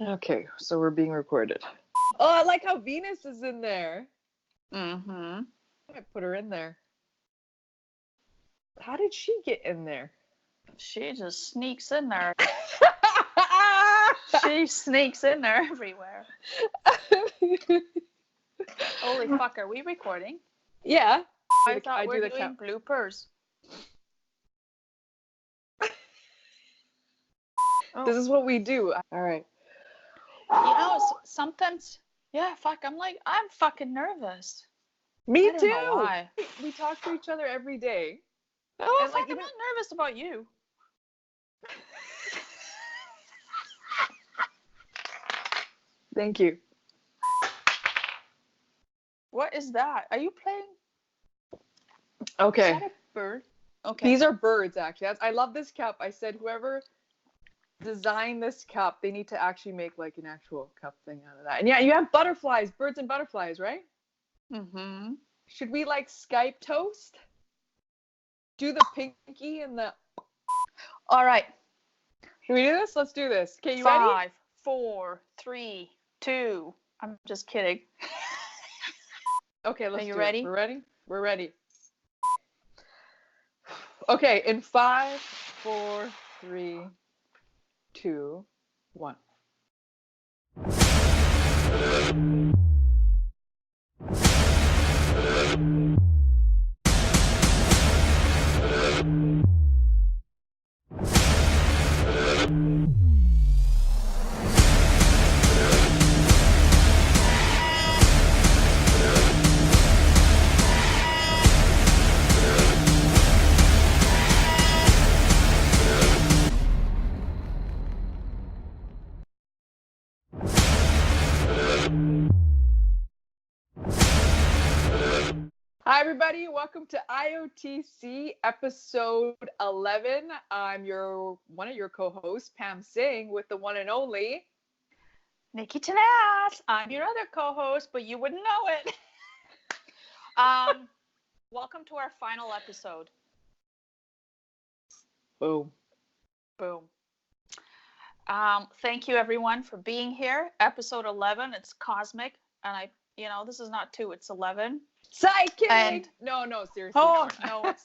Okay, so we're being recorded. Oh, I like how Venus is in there. Mm-hmm. I put her in there. How did she get in there? She just sneaks in there. She sneaks in there everywhere. Holy fuck, are we recording? Yeah. I thought we're doing bloopers. This is what we do. All right. You know, sometimes, yeah, fuck, I'm fucking nervous. Me I don't know too. why. We talk to each other every day. Oh, and fuck, I'm not nervous about you. Thank you. What is that? Are you playing? Okay. Is that a bird? Okay. These are birds, actually. I love this cup. I said whoever designed this cup, they need to actually make like an actual cup thing out of that. And yeah, you have butterflies, birds and butterflies, right? Mm-hmm. Should we like Skype toast? Do the pinky and the... All right. Can we do this? Let's do this. Okay, you 5, ready? 4, 3, 2. I'm just kidding. Okay, let's Are you do ready? It. We're ready? We're ready. Okay, in 5, 4, 3, 2, 1. Hi, everybody. Welcome to IOTC episode 11. I'm one of your co-hosts, Pam Singh, with the one and only Nicky Tanase. I'm your other co-host, but you wouldn't know it. Welcome to our final episode. Boom. Boom. Thank you, everyone, for being here. Episode 11. It's cosmic, and this is not 2. It's 11. Psychic. And no, seriously. Oh no, it's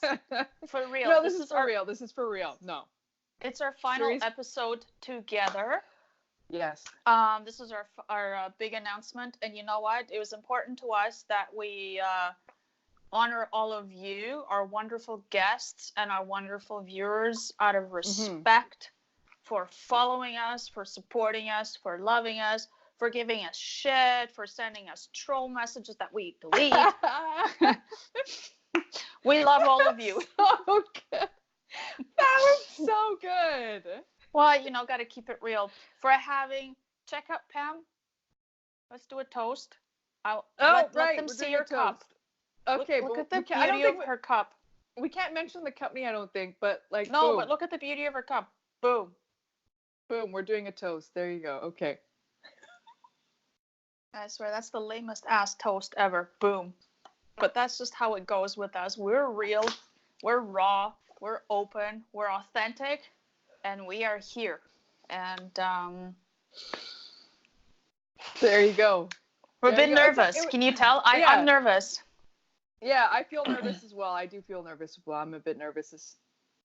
for real. No, this is for real. This is for real. No. It's our final episode together. Yes. This is our big announcement, and you know what? It was important to us that we honor all of you, our wonderful guests, and our wonderful viewers, out of respect for following us, for supporting us, for loving us, for giving us shit, for sending us troll messages that we delete. We love all of you. So good. That was so good. Well, got to keep it real. Check out Pam. Let's do a toast. Let them see your cup. Okay, look at the beauty of her cup. We can't mention the company, I don't think, but like no, boom. But look at the beauty of her cup. Boom. Boom. We're doing a toast. There you go. Okay. I swear that's the lamest ass toast ever. Boom. But that's just how it goes with us. We're real. We're raw. We're open. We're authentic, and we are here. And there you go. We're a bit nervous. Can you tell? I'm nervous. Yeah, I feel nervous as well. I do feel nervous as well. I'm a bit nervous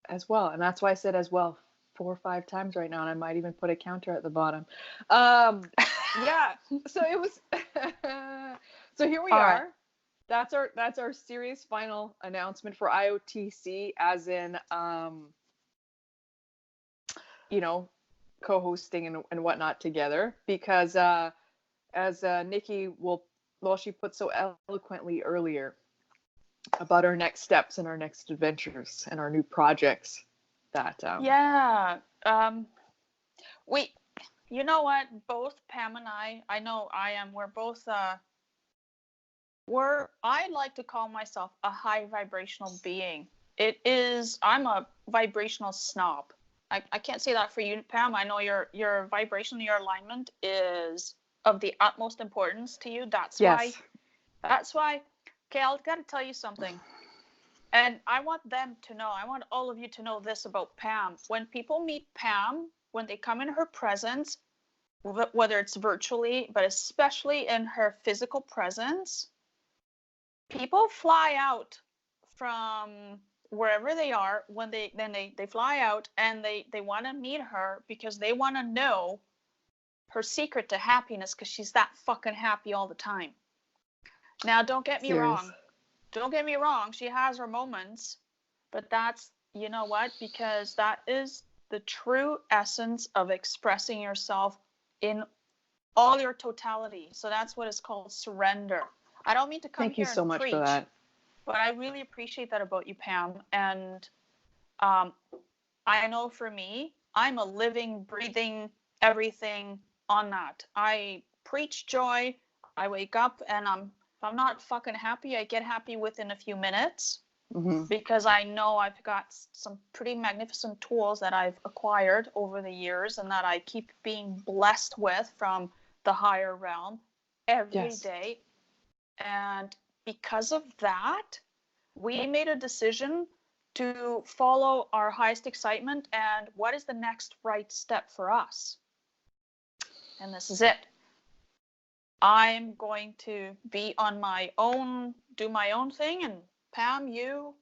as well, and that's why I said as well 4 or 5 times right now, and I might even put a counter at the bottom. Yeah. So it was. So here we are. Right. That's our series final announcement for IOTC, as in co-hosting and whatnot together, because as Nicky she put so eloquently earlier about our next steps and our next adventures and our new projects that you know what, both Pam and I know we're both I like to call myself a high vibrational being. I'm a vibrational snob. I can't say that for you, Pam. I know your vibration, your alignment is of the utmost importance to you. That's why. Okay, I've got to tell you something. And I want all of you to know this about Pam. When people meet Pam, when they come in her presence, whether it's virtually, but especially in her physical presence, people fly out from wherever they are when they fly out, and they want to meet her because they want to know her secret to happiness, because she's that fucking happy all the time. Now, don't get me wrong. Don't get me wrong. She has her moments, but that's, you know what? Because that is the true essence of expressing yourself in all your totality. So that's what is called surrender. I don't mean to come Thank here you so and much preach, for that. but I really appreciate that about you, Pam. And I know for me, I'm a living, breathing everything on that. I preach joy. I wake up and if I'm not fucking happy, I get happy within a few minutes, because I know I've got some pretty magnificent tools that I've acquired over the years and that I keep being blessed with from the higher realm every day. And because of that, we made a decision to follow our highest excitement and what is the next right step for us. And this is it. I'm going to be on my own, do my own thing, and Pam, you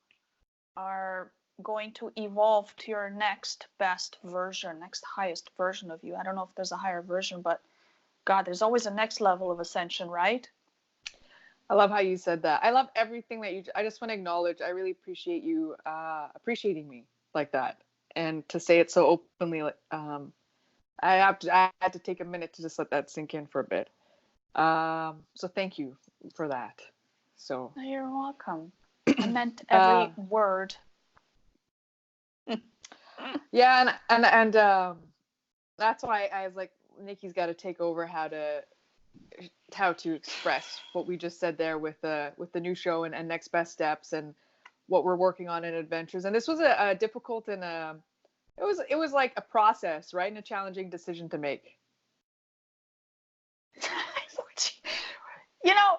are going to evolve to your next best version, next highest version of you. I don't know if there's a higher version, but God, there's always a next level of ascension, right? I love how you said that. I love everything that I just want to acknowledge, I really appreciate you appreciating me like that. And to say it so openly, I had to take a minute to just let that sink in for a bit. So thank you for that. So you're welcome. I meant every word. Yeah, and that's why I was like, Nicky's got to take over how to express what we just said there with the new show and next best steps and what we're working on in adventures. And this was a difficult and it was like a process, right, and a challenging decision to make. You know,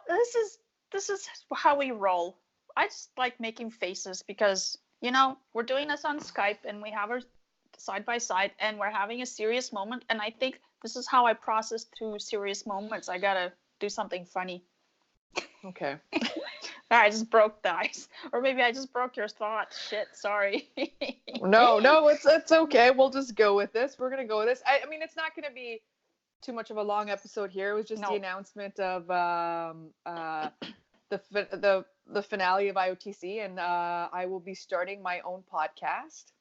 this is how we roll. I just like making faces because, you know, we're doing this on Skype and we have our side by side and we're having a serious moment, and I think this is how I process through serious moments. I gotta do something funny. Okay. I just broke the ice, or maybe I just broke your thought. Shit, sorry. No, it's okay. We'll just go with this. We're gonna go with this. I mean, it's not gonna be too much of a long episode here. It was just the announcement of the finale of IOTC, and I will be starting my own podcast.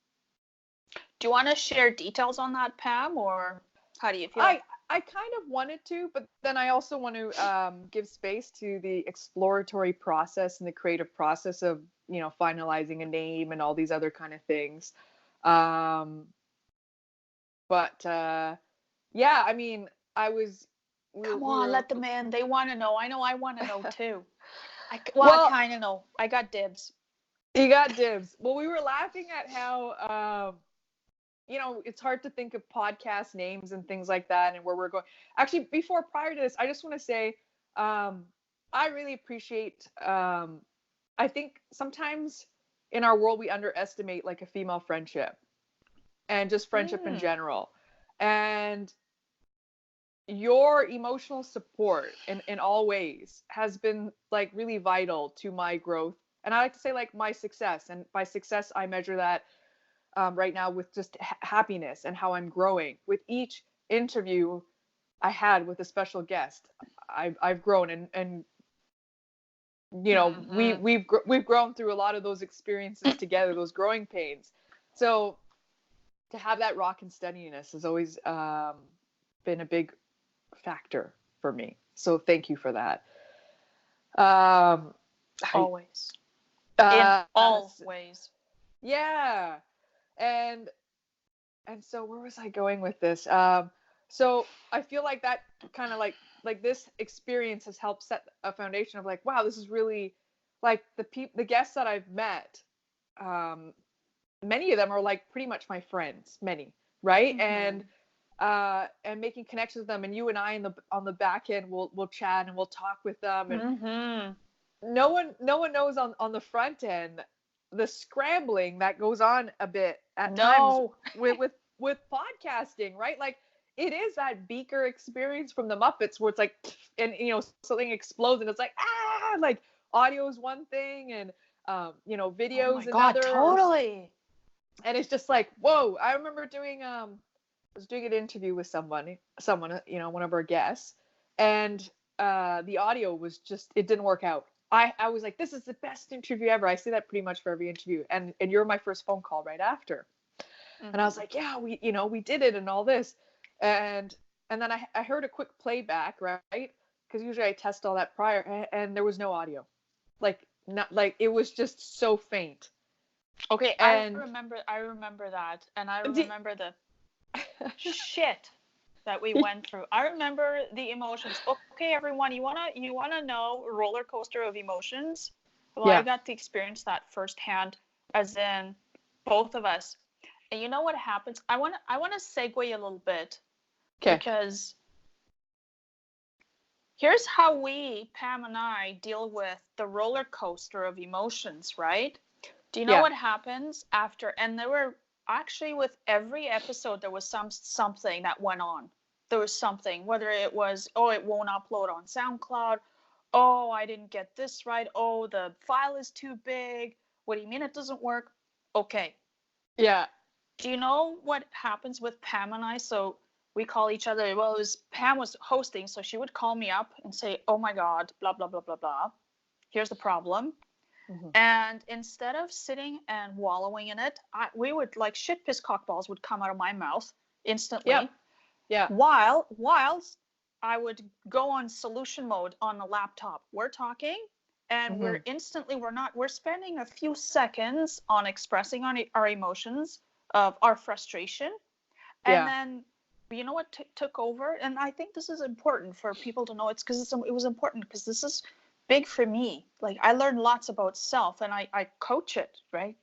Do you want to share details on that, Pam, or how do you feel? I kind of wanted to, but then I also want to give space to the exploratory process and the creative process of, you know, finalizing a name and all these other kind of things. Yeah, I mean, Come on, let them in. They want to know. I know I want to know too. I kind of know. I got dibs. You got dibs. Well, we were laughing at how, you know, it's hard to think of podcast names and things like that and where we're going. Actually, prior to this, I just want to say, I really appreciate, I think sometimes in our world, we underestimate like a female friendship and just friendship in general. And your emotional support in all ways has been like really vital to my growth. And I like to say like my success, and by success, I measure that right now with just happiness and how I'm growing. With each interview I had with a special guest, I've grown, and you know, we've grown through a lot of those experiences together, those growing pains. So to have that rock and steadiness has always been a big factor for me. So thank you for that. Always. In all ways. Yeah. And so where was I going with this? So I feel like that kind of like this experience has helped set a foundation of like, wow, this is really like the guests that I've met. Many of them are like pretty much my friends, right? And making connections with them, and you and I on the back end we'll chat and we'll talk with them, and no one knows on the front end the scrambling that goes on a bit at times with podcasting, right? Like it is that Beaker experience from the Muppets where it's like, and something explodes and it's like, like audio is one thing and Oh my videos God, another. totally. And it's just like, whoa. I remember doing I was doing an interview with someone, one of our guests, and the audio was just, it didn't work out. I was like, this is the best interview ever. I say that pretty much for every interview, and you're my first phone call right after. Mm-hmm. And I was like, yeah, we did it and all this. And then I heard a quick playback, right? Because usually I test all that prior, and there was no audio. Like, not like, it was just so faint. Okay, And I remember that, and I remember the shit that we went through. I remember the emotions. Okay, everyone, you wanna know a roller coaster of emotions? Well, Yeah. I got to experience that firsthand, as in both of us. And you know what happens? I wanna segue a little bit. Okay. Because here's how we, Pam and I, deal with the roller coaster of emotions, right? Do you know what happens after? And there were actually, with every episode, there was something that went on. There was something, whether it was, oh, it won't upload on SoundCloud. Oh, I didn't get this right. Oh, the file is too big. What do you mean it doesn't work? Okay. Yeah. Do you know what happens with Pam and I? So we call each other, well, Pam was hosting, so she would call me up and say, oh my God, blah, blah, blah, blah, blah. Here's the problem. Mm-hmm. And instead of sitting and wallowing in it, we would, like, shit piss cockballs would come out of my mouth instantly. Yep. Yeah. Whilst I would go on solution mode on the laptop. We're talking, and mm-hmm. we're spending a few seconds on expressing our emotions of our frustration. And then, you know what took over? And I think this is important for people to know. It's because it was important because this is big for me. Like, I learned lots about self, and I coach it, right?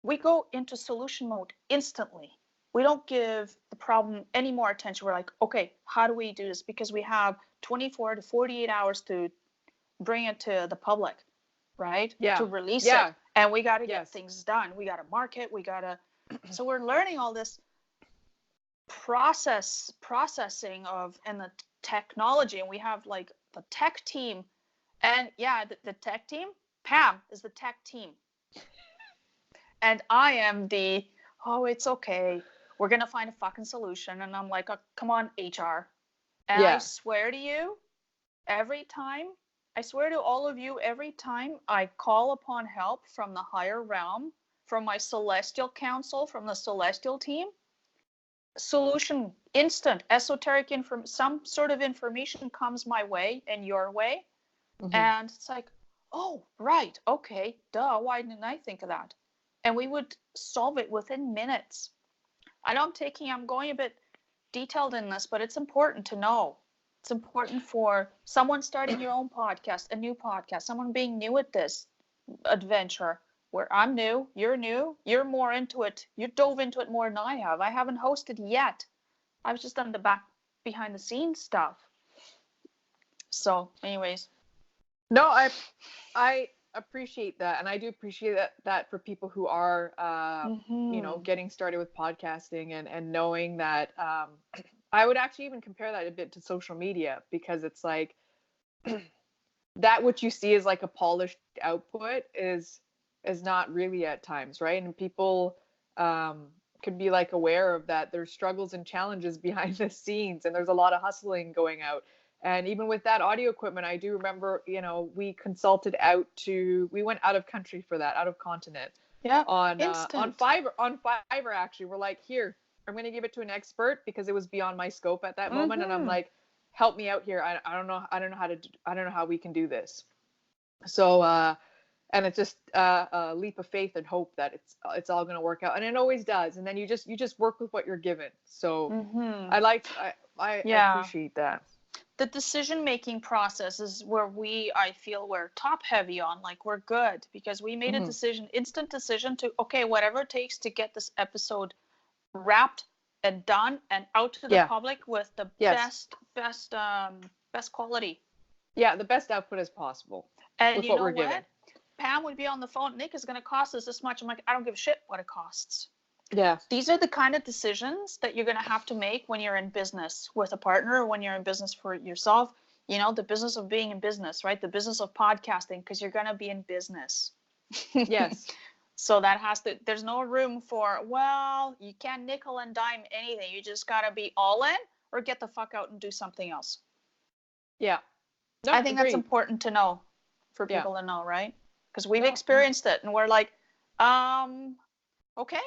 We go into solution mode instantly. We don't give the problem any more attention. We're like, okay, how do we do this? Because we have 24 to 48 hours to bring it to the public, right? Yeah. To release it. And we got to get things done. We got to market. So we're learning all this processing of, and the technology. And we have, like, the tech team. And the tech team, Pam is the tech team. And I am it's okay. We're going to find a fucking solution. And I'm like, oh, come on, HR. And I swear to you, I swear to all of you, every time I call upon help from the higher realm, from my celestial council, from the celestial team, solution, instant, esoteric some sort of information comes my way and your way. Mm-hmm. And it's like, oh, right, okay, duh, why didn't I think of that? And we would solve it within minutes. I'm going a bit detailed in this, but it's important to know. It's important for someone starting your own podcast, a new podcast, someone being new at this adventure, where I'm new, you're more into it. You dove into it more than I have. I haven't hosted yet. I've just done the behind the scenes stuff. So, anyways. No, I appreciate that, and I do appreciate that for people who are getting started with podcasting and knowing that I would actually even compare that a bit to social media, because it's like that what you see is like a polished output is not really at times, right? And people could be like aware of that there's struggles and challenges behind the scenes, and there's a lot of hustling going out. And even with that audio equipment, I do remember, we consulted we went out of country for that, out of continent. Yeah. On Fiverr, actually. We're like, here, I'm going to give it to an expert because it was beyond my scope at that moment. And I'm like, help me out here. I don't know how we can do this. So, and it's just a leap of faith and hope that it's all going to work out. And it always does. And then you just work with what you're given. So I appreciate that. The decision-making process is where I feel we're top-heavy on. Like, we're good because we made a decision, instant decision to, okay, whatever it takes to get this episode wrapped and done and out to the public with the best quality. Yeah, the best output as possible. And with you what know we're given. Pam would be on the phone. Nick, is going to cost us this much. I'm like, I don't give a shit what it costs. Yeah. These are the kind of decisions that you're going to have to make when you're in business with a partner, when you're in business for yourself. You know, the business of being in business, right? The business of podcasting, because you're going to be in business. Yes. So that has to, there's no room for, well, you can't nickel and dime anything. You just got to be all in or get the fuck out and do something else. Yeah. No, I think that's agreed. important to know, for Yeah. people to know, right? Because we've No. experienced it and we're like, okay,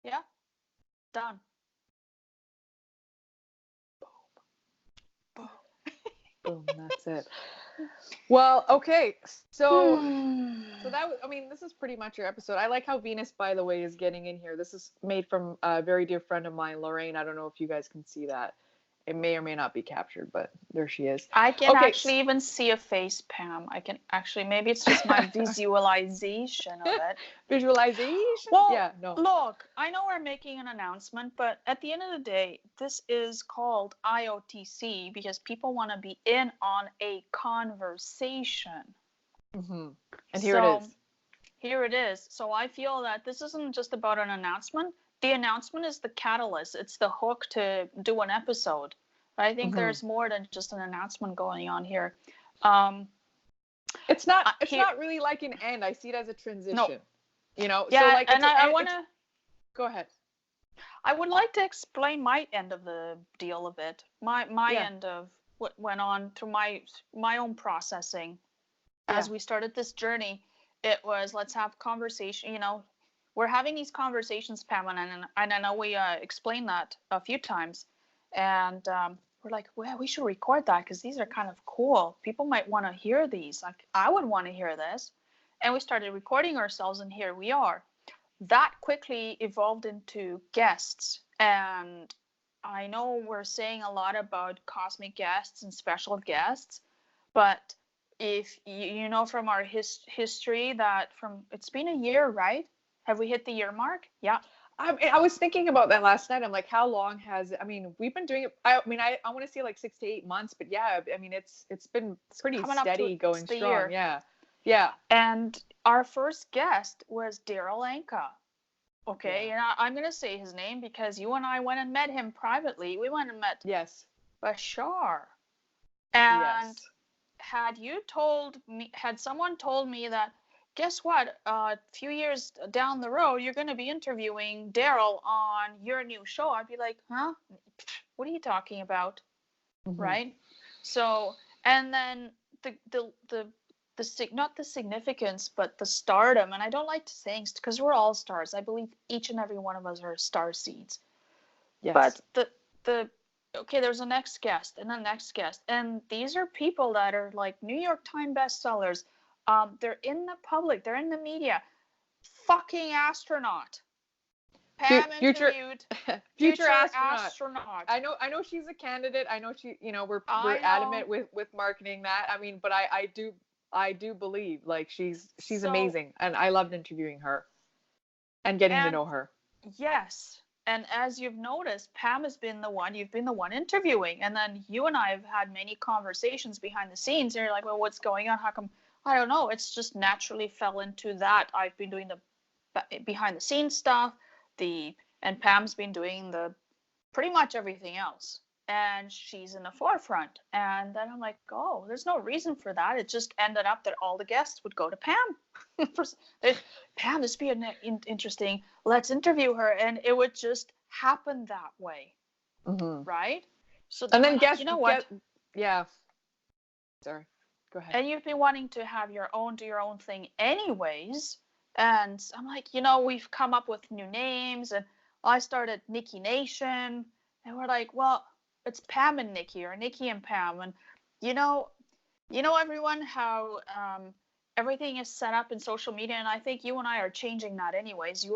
yeah, done. Boom, that's it. Well, okay. So that was, I mean, this is pretty much your episode. I like how Venus, by the way, is getting in here. This is made from a very dear friend of mine, Lorraine. I don't know if you guys can see that. It may or may not be captured, but there she is. I can actually even see a face, Pam. I can actually, maybe it's just my visualization of it. Visualization? Well, yeah, no. Look, I know we're making an announcement, but at the end of the day, this is called IOTC because people want to be in on a conversation. Mm-hmm. And here it is. Here it is. So I feel that this isn't just about an announcement. The announcement is the catalyst. It's the hook to do an episode. But I think there's more than just an announcement going on here. It's not really like an end. I see it as a transition. No. You know? Yeah, so like and I want to... Go ahead. I would like to explain my end of the deal a bit. My end of what went on through my own processing. As we started this journey, it was, let's have conversation, you know, we're having these conversations, Pamela, and I know we explained that a few times, and we're like, well, we should record that because these are kind of cool. People might want to hear these. Like, I would want to hear this. And we started recording ourselves, and here we are. That quickly evolved into guests, and I know we're saying a lot about cosmic guests and special guests, but if you know from our history that it's been a year, right? Have we hit the year mark? Yeah. I was thinking about that last night. I'm like, how long has it? I mean, we've been doing it. I want to say like 6 to 8 months, but yeah, I mean, it's been pretty steady, going strong. Year. Yeah. Yeah. And our first guest was Daryl Anka. Okay. Yeah. And I'm going to say his name because you and I went and met him privately. We went and met Bashar. And had someone told me that, guess what, a few years down the road, you're going to be interviewing Daryl on your new show, I'd be like, huh? What are you talking about? Right? So, and then not the significance, but the stardom, and I don't like to say because we're all stars. I believe each and every one of us are star seeds. Yes. But okay, there's a next guest and a next guest, and these are people that are like New York Times bestsellers. They're in the public, they're in the media. Fucking astronaut. Pam interviewed future astronaut. I know she's a candidate. I know she, you know, we're adamant with marketing that. I mean, but I do believe like she's amazing, and I loved interviewing her and getting to know her. Yes. And as you've noticed, Pam you've been the one interviewing. And then you and I have had many conversations behind the scenes. And you're like, well, what's going on? How come? I don't know. It's just naturally fell into that. I've been doing the behind the scenes stuff. And Pam's been doing the pretty much everything else. And she's in the forefront. And then I'm like, oh, there's no reason for that. It just ended up that all the guests would go to Pam. Pam, this would be interesting. Let's interview her. And it would just happen that way. Right? So and then you know what? Yeah. Sorry. Go ahead. And you've been wanting to have do your own thing anyways. And I'm like, you know, we've come up with new names. And I started Nicky Nation. And we're like, well, it's Pam and Nicky, or Nicky and Pam. And you know everyone, how everything is set up in social media, and I think you and I are changing that anyways.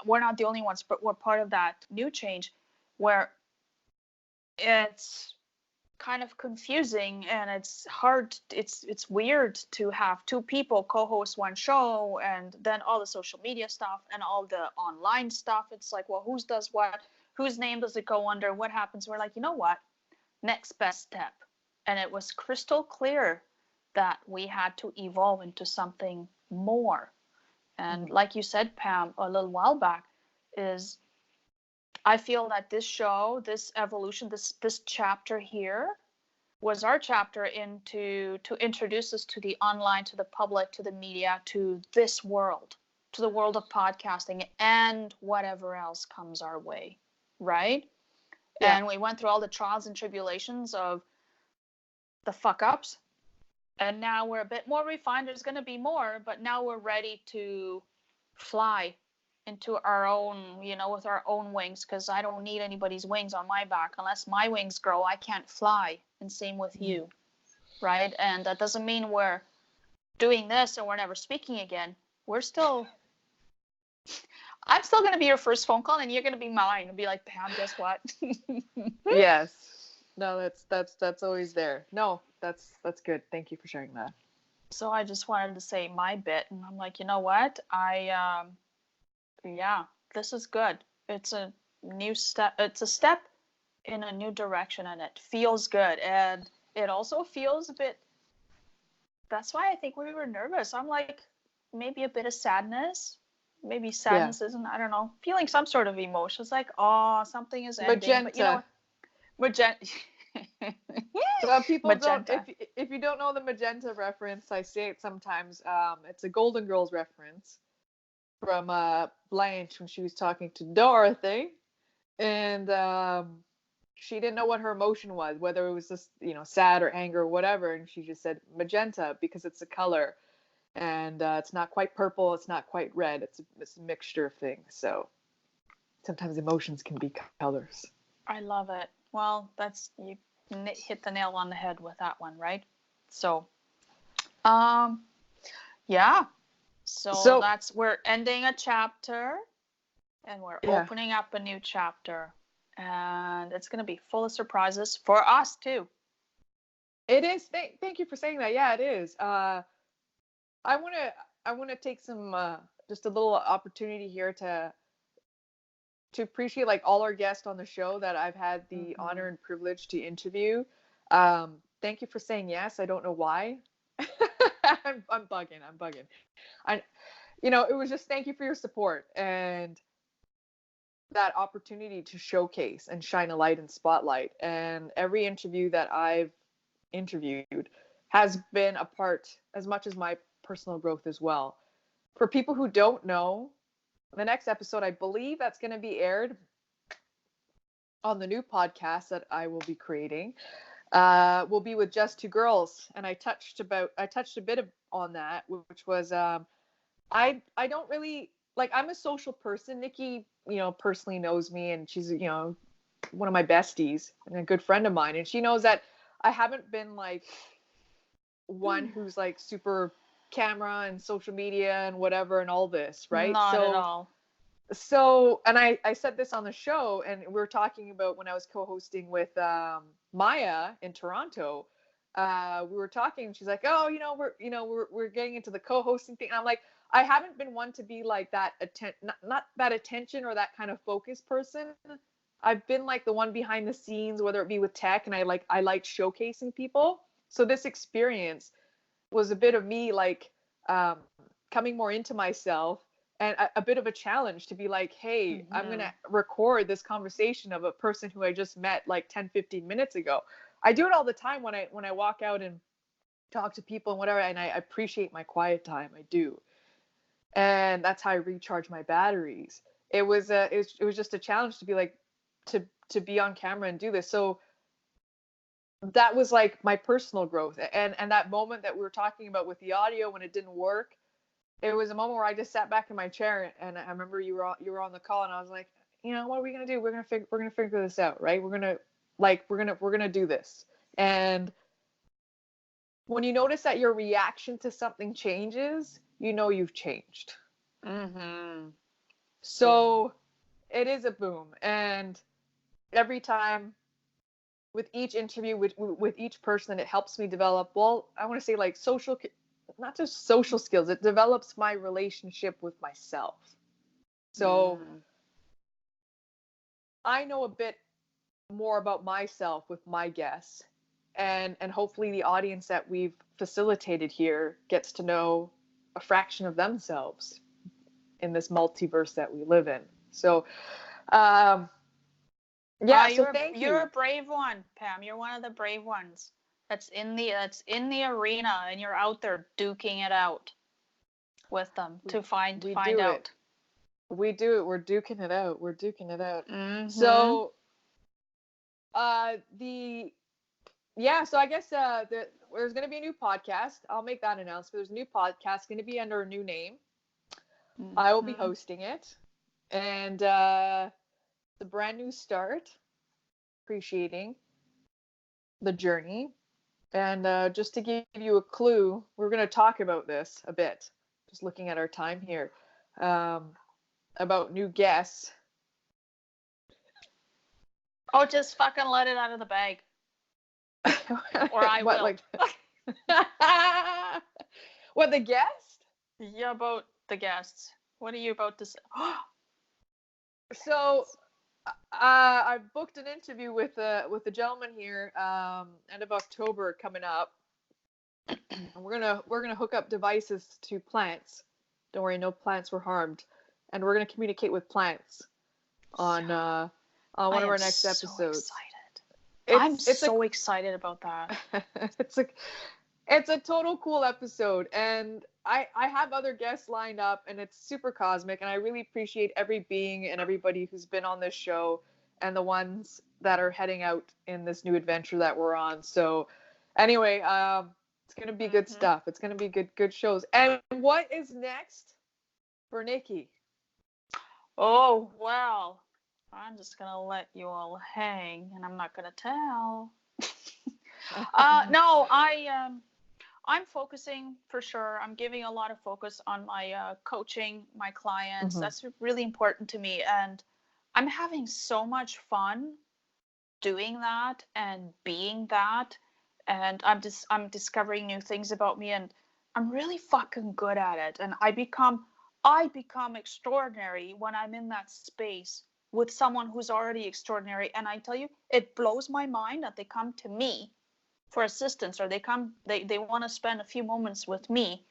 We're not the only ones, but we're part of that new change where it's kind of confusing and it's hard. It's weird to have two people co-host one show, and then all the social media stuff and all the online stuff. It's like, well, who does what? Whose name does it go under? What happens? We're like, you know what? Next best step. And it was crystal clear that we had to evolve into something more. And like you said, Pam, a little while back, is I feel that this show, this evolution, this chapter here was our chapter to introduce us to the online, to the public, to the media, to this world, to the world of podcasting and whatever else comes our way, right? Yeah. And we went through all the trials and tribulations of the fuck ups, and now we're a bit more refined. There's going to be more, but now we're ready to fly into our own, with our own wings, because I don't need anybody's wings on my back. Unless my wings grow, I can't fly. And same with you, right? And that doesn't mean we're doing this and we're never speaking again. I'm still going to be your first phone call, and you're going to be mine and be like, Pam, guess what? Yes. No, that's always there. No, that's good. Thank you for sharing that. So I just wanted to say my bit, and I'm like, you know what? Yeah, this is good. It's a new step. It's a step in a new direction, and it feels good. And it also feels a bit, that's why I think we were nervous. I'm like, maybe a bit of sadness. Maybe sadness isn't, I don't know, feeling some sort of emotion. It's like, oh, something is ending. Magenta. But magenta. So people magenta. If you don't know the magenta reference, I say it sometimes. It's a Golden Girls reference from Blanche when she was talking to Dorothy, and she didn't know what her emotion was, whether it was just sad or anger or whatever, and she just said magenta because it's a color, and it's not quite purple, it's not quite red, it's a mixture of things. So sometimes emotions can be colors. I love it. Well, you hit the nail on the head with that one, right? So yeah. So we're ending a chapter, and we're opening up a new chapter, and it's going to be full of surprises for us too. It is. Thank you for saying that. Yeah, it is. I want to take some just a little opportunity here to appreciate all our guests on the show that I've had the honor and privilege to interview. Thank you for saying yes. I don't know why. I'm bugging. It was just thank you for your support and that opportunity to showcase and shine a light and spotlight. And every interview that I've interviewed has been a part as much as my personal growth as well. For people who don't know, the next episode, I believe that's going to be aired on the new podcast that I will be creating. Will be with Just Two Girls, and I touched a bit on that, which was I don't really I'm a social person. Nikki, personally knows me, and she's one of my besties and a good friend of mine, and she knows that I haven't been one who's super camera and social media and whatever and all this, right? Not at all. So, and I said this on the show, and we were talking about when I was co-hosting with Maya in Toronto. We were talking, and she's like, "Oh, we're getting into the co-hosting thing." And I'm like, I haven't been one to be that not that attention or that kind of focus person. I've been the one behind the scenes, whether it be with tech, and I like showcasing people. So this experience was a bit of me coming more into myself, and a bit of a challenge to be hey, I'm going to record this conversation of a person who I just met 10-15 minutes ago. I do it all the time when I walk out and talk to people and whatever, and I appreciate my quiet time. I do. And that's how I recharge my batteries. It was just a challenge to be to be on camera and do this. So that was my personal growth, and that moment that we were talking about with the audio when it didn't work, it was a moment where I just sat back in my chair, and I remember you were on the call, and I was like, what are we gonna do? We're gonna figure this out, right? We're gonna do this. And when you notice that your reaction to something changes, you've changed. So it is a boom, and every time with each interview with each person, it helps me develop, well, I want to say social, not just social skills, it develops my relationship with myself. So I know a bit more about myself with my guests, and hopefully the audience that we've facilitated here gets to know a fraction of themselves in this multiverse that we live in. So Yeah, so thank You're you. a brave one, Pam. You're one of the brave ones that's in the arena, and you're out there duking it out with them to find We find do out. it. We do it. We're duking it out. We're duking it out. Mm-hmm. So, so I guess there's going to be a new podcast. I'll make that announcement. There's a new podcast going to be under a new name. Mm-hmm. I will be hosting it, and it's a brand new start. Appreciating the journey, and just to give you a clue, we're going to talk about this a bit. Just looking at our time here, about new guests. Oh, just fucking let it out of the bag. Or I What, will. like, what, the guest? Yeah, about the guests. What are you about to say? So, I booked an interview with a gentleman here, end of October coming up. And we're gonna hook up devices to plants. Don't worry, no plants were harmed, and we're gonna communicate with plants on one of our next episodes. I'm so excited about that. It's a total cool episode, and I have other guests lined up, and it's super cosmic, and I really appreciate every being and everybody who's been on this show and the ones that are heading out in this new adventure that we're on. So anyway, it's gonna be good stuff. It's gonna be good shows. And what is next for Nicky? Oh, well, I'm just gonna let you all hang, and I'm not gonna tell. No, I'm focusing for sure. I'm giving a lot of focus on my coaching my clients. That's really important to me, and I'm having so much fun doing that and being that, and I'm discovering new things about me, and I'm really fucking good at it, and I become extraordinary when I'm in that space with someone who's already extraordinary. And I tell you, it blows my mind that they come to me for assistance, or they want to spend a few moments with me.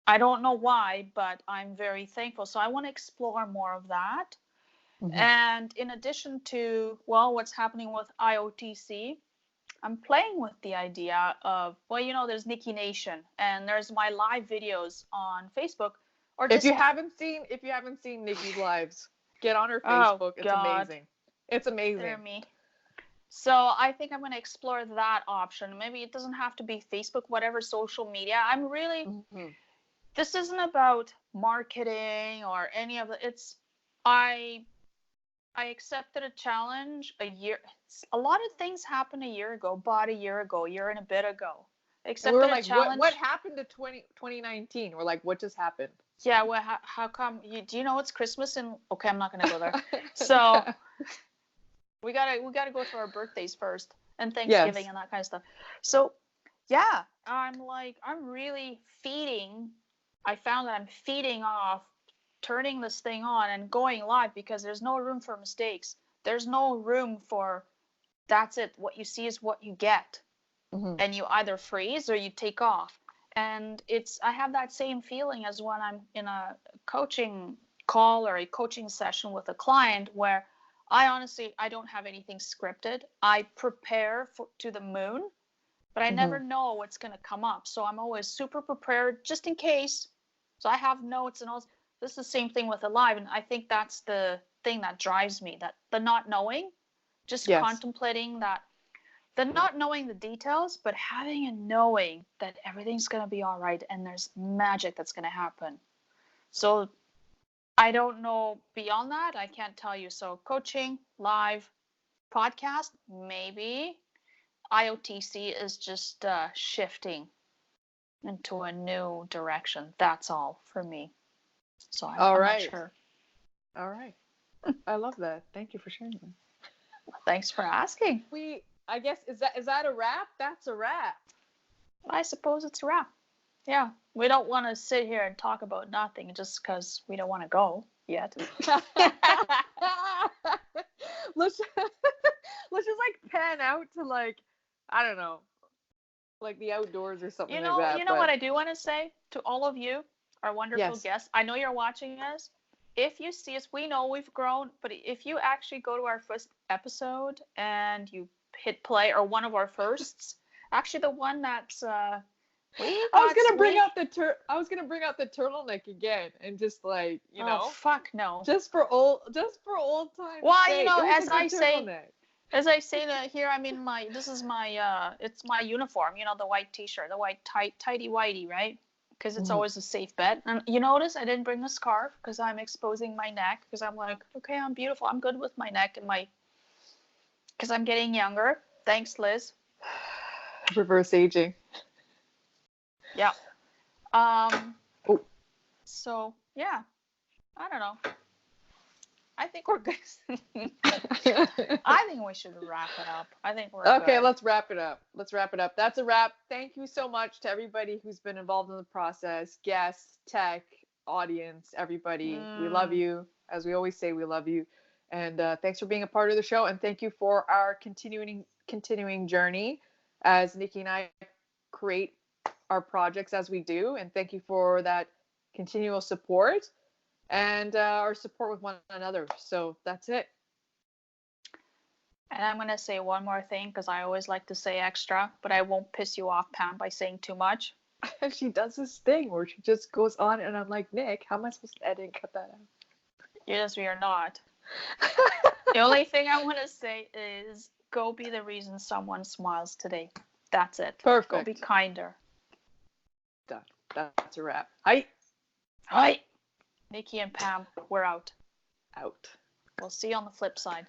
I don't know why, but I'm very thankful. So I want to explore more of that. And in addition to, well, what's happening with IOTC, I'm playing with the idea of, well, there's Nicky Nation, and there's my live videos on Facebook. Or if you haven't seen Nikki's lives, get on her Facebook. It's amazing. It's amazing. Dear me. So I think I'm going to explore that option. Maybe it doesn't have to be Facebook, whatever social media. I'm really, this isn't about marketing or any of it. I accepted a challenge a lot of things happened a year ago, year and a bit ago. Accepted a challenge. What happened to 2019? We're like, what just happened? Yeah, well, how come? Do you know it's Christmas? And okay, I'm not going to go there. So we gotta go through our birthdays first, and Thanksgiving and that kind of stuff. So yeah, I'm really feeding. I found that I'm feeding off, turning this thing on and going live, because there's no room for mistakes. There's no room for, that's it. What you see is what you get, and you either freeze or you take off. And I have that same feeling as when I'm in a coaching call or a coaching session with a client, where I don't have anything scripted. I prepare to the moon, but I never know what's going to come up. So I'm always super prepared just in case. So I have notes and all. This is the same thing with a live. And I think that's the thing that drives me, that the not knowing, just contemplating that, the not knowing the details, but having a knowing that everything's going to be all right and there's magic that's going to happen. So I don't know beyond that. I can't tell you. So coaching, live, podcast, maybe. IOTC is just shifting into a new direction. That's all for me. So I'm not sure. All right. I love that. Thank you for sharing that. Thanks for asking. I guess, is that a wrap? That's a wrap. I suppose it's a wrap. Yeah. We don't want to sit here and talk about nothing just because we don't want to go yet. let's just like pan out to, like, I don't know, like the outdoors or something like that. You know what I do want to say to all of you, our wonderful guests. I know you're watching us. If you see us, we know we've grown, but if you actually go to our episode and you hit play, or one of our firsts. Actually, the one that's I was gonna bring out the turtleneck again, and just like, you know, fuck no. Just for old times. Well, you know, it was as I say that here, I'm in this is my it's my uniform, you know, the white t-shirt, the white tighty whitey, right? Because it's always a safe bet. And you notice I didn't bring a scarf because I'm exposing my neck, because I'm like, okay, I'm beautiful. I'm good with my neck and because I'm getting younger. Thanks, Liz. Reverse aging. Yeah. So yeah, I don't know. I think we're good. I think we should wrap it up. I think we're okay. good. Let's wrap it up. That's a wrap. Thank you so much to everybody who's been involved in the process, guests, tech, audience, everybody. We love you. As we always say, we love you. And thanks for being a part of the show. And thank you for our continuing journey as Nicky and I create our projects as we do. And thank you for that continual support and our support with one another. So that's it. And I'm going to say one more thing, because I always like to say extra, but I won't piss you off, Pam, by saying too much. She does this thing where she just goes on, and I'm like, Nick, how am I supposed to edit and cut that out? Yes, we are not. The only thing I want to say is go be the reason someone smiles today. That's it. Perfect. Go be kinder. Done. That's a wrap. Hi. Hi. Nicky and Pam, we're out. Out. We'll see you on the flip side.